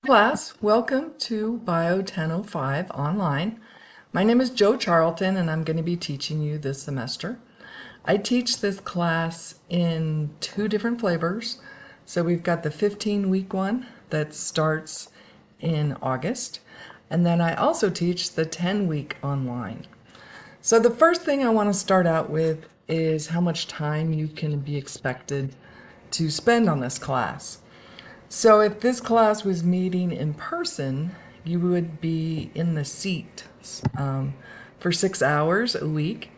Class, welcome to Bio 1005 online. My name is Joe Charlton and I'm going to be teaching you this semester. I teach this class in two different flavors. So we've got the 15-week one that starts in August, and then I also teach the 10-week online. So the first thing I want to start out with is how much time you can be expected to spend on this class. So if this class was meeting in person, you would be in the seat for 6 hours a week.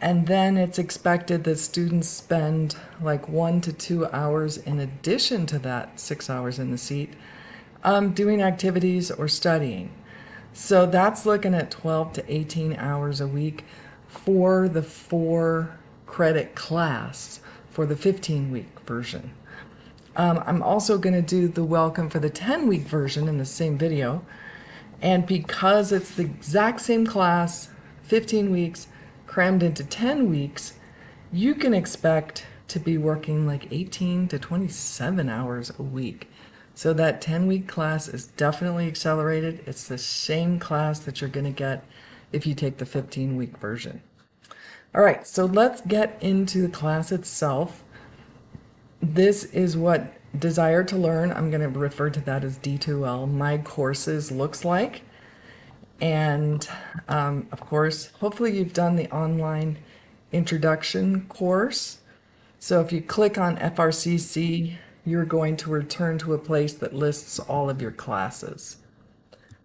And then it's expected that students spend like 1 to 2 hours in addition to that 6 hours in the seat doing activities or studying. So that's looking at 12 to 18 hours a week for the 4 credit class for the 15-week version. I'm also going to do the welcome for the 10-week version in the same video. And because it's the exact same class, 15 weeks crammed into 10 weeks, you can expect to be working like 18 to 27 hours a week. So that 10-week class is definitely accelerated. It's the same class that you're going to get if you take the 15-week version. All right, so let's get into the class itself. This is what Desire to Learn, I'm going to refer to that as D2L, my courses looks like. And of course, hopefully you've done the online introduction course. So if you click on FRCC, you're going to return to a place that lists all of your classes.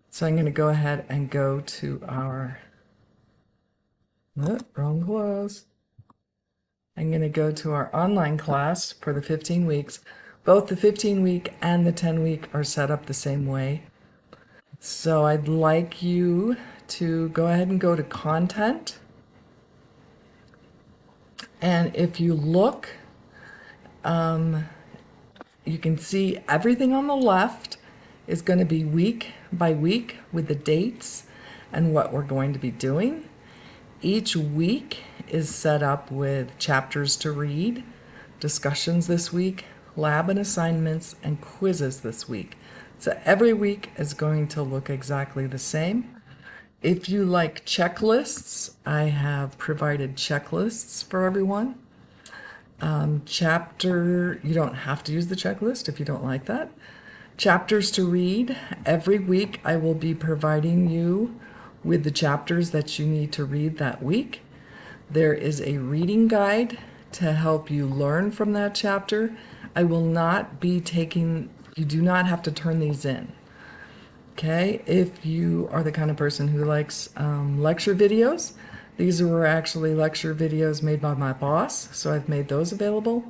So I'm going to go ahead and go to our, wrong class. I'm going to go to our online class for the 15 weeks. Both the 15-week and the 10-week are set up the same way. So I'd like you to go ahead and go to content. And if you look, you can see everything on the left is going to be week by week with the dates and what we're going to be doing. Each week is set up with chapters to read, discussions this week, lab and assignments, and quizzes this week. So every week is going to look exactly the same. If you like checklists, I have provided checklists for everyone. You don't have to use the checklist if you don't like that. Chapters to read. Every week I will be providing you with the chapters that you need to read that week. There is a reading guide to help you learn from that chapter. I will not be taking, you do not have to turn these in. Okay, if you are the kind of person who likes lecture videos, these were actually lecture videos made by my boss, so I've made those available.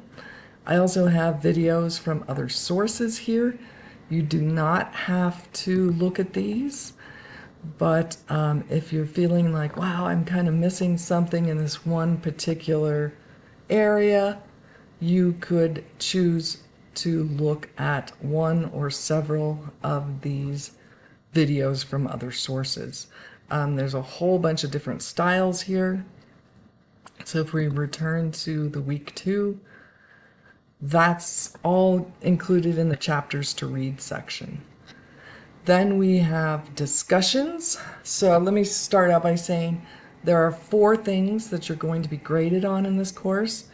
I also have videos from other sources here. You do not have to look at these, but if you're feeling like, wow, I'm kind of missing something in this one particular area, you could choose to look at one or several of these videos from other sources. There's a whole bunch of different styles here. So if we return to the week 2, that's all included in the chapters to read section. Then we have discussions. So let me start out by saying there are 4 things that you're going to be graded on in this course.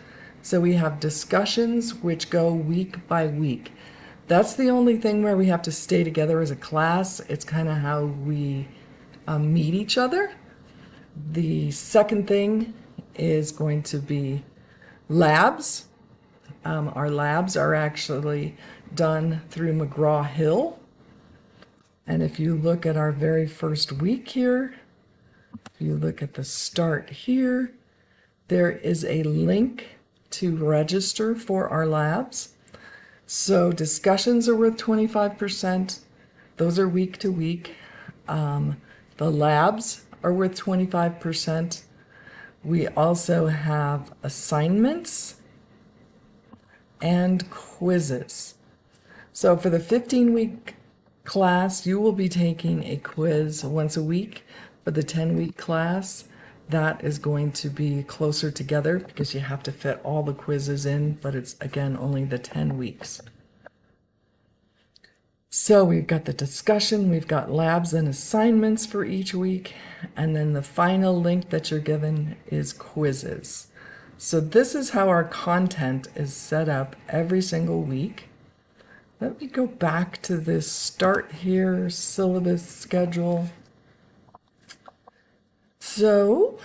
So we have discussions, which go week by week. That's the only thing where we have to stay together as a class. It's kind of how we meet each other. The second thing is going to be labs. Our labs are actually done through McGraw-Hill. And if you look at our very first week here, if you look at the start here, there is a link to register for our labs. So discussions are worth 25%. Those are week to week. The labs are worth 25%. We also have assignments and quizzes. So for the 15-week class, you will be taking a quiz once a week. For the 10-week class, that is going to be closer together because you have to fit all the quizzes in, but it's again only the 10 weeks. So we've got the discussion, we've got labs and assignments for each week, and then the final link that you're given is quizzes. So this is how our content is set up every single week. Let me go back to this start here syllabus schedule. So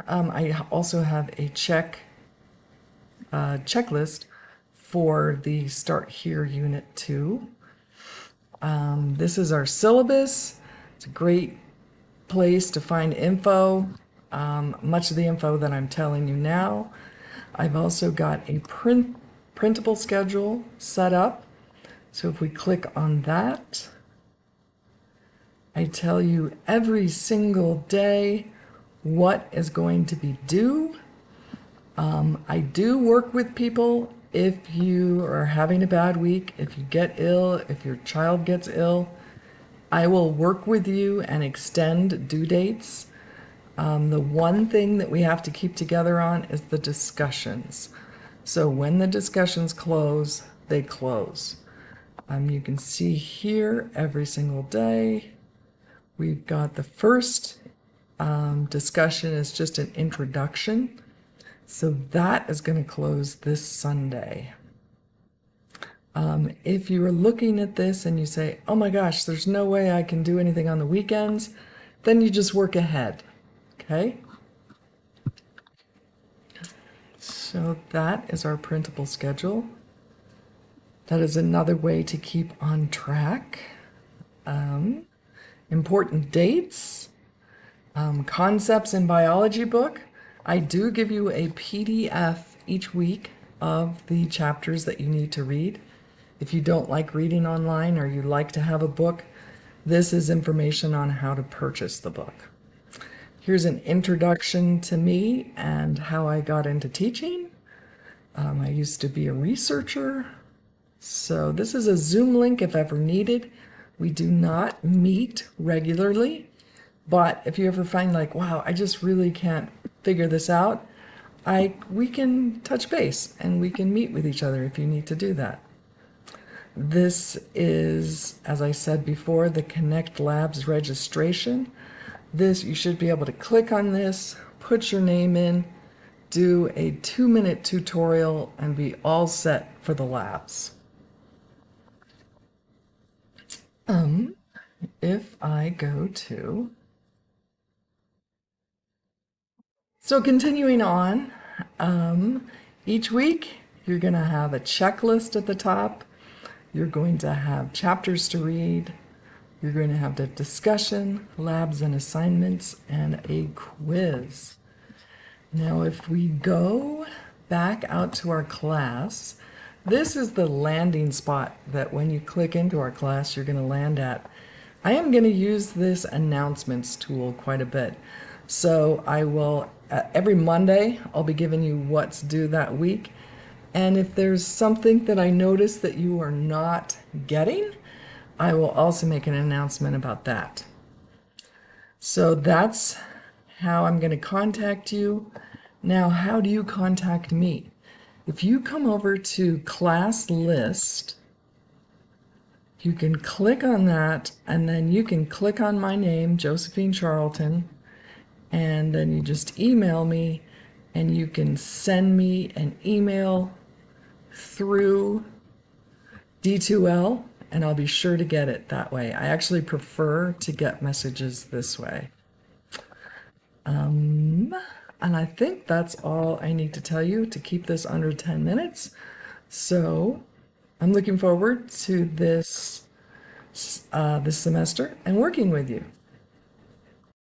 I also have a checklist for the Start Here Unit 2. This is our syllabus. It's a great place to find info, much of the info that I'm telling you now. I've also got a printable schedule set up. So if we click on that, I tell you every single day what is going to be due. I do work with people if you are having a bad week, if you get ill, if your child gets ill. I will work with you and extend due dates. The one thing that we have to keep together on is the discussions. So when the discussions close, they close. You can see here every single day. We've got the first discussion is just an introduction. So that is going to close this Sunday. If you are looking at this and you say, oh my gosh, there's no way I can do anything on the weekends, then you just work ahead, okay? So that is our printable schedule. That is another way to keep on track. Important dates, concepts in biology book. I do give you a PDF each week of the chapters that you need to read. If you don't like reading online or you like to have a book, this is information on how to purchase the book. Here's an introduction to me and how I got into teaching. I used to be a researcher. So this is a Zoom link if ever needed. We do not meet regularly, but if you ever find like, wow, I just really can't figure this out, we can touch base and we can meet with each other if you need to do that. This is, as I said before, the Connect Labs registration. This, you should be able to click on this, put your name in, do a 2-minute tutorial, and be all set for the labs. If I go to, so continuing on, each week you're going to have a checklist at the top. You're going to have chapters to read. You're going to have the discussion, labs and assignments, and a quiz. Now, if we go back out to our class, this is the landing spot that when you click into our class, you're going to land at. I am going to use this announcements tool quite a bit. So I will, every Monday, I'll be giving you what's due that week. And if there's something that I notice that you are not getting, I will also make an announcement about that. So that's how I'm going to contact you. Now, how do you contact me? If you come over to class list, you can click on that, and then you can click on my name, Josephine Charlton, and then you just email me, and you can send me an email through D2L, and I'll be sure to get it that way. I actually prefer to get messages this way. And I think that's all I need to tell you to keep this under 10 minutes. So I'm looking forward to this semester and working with you.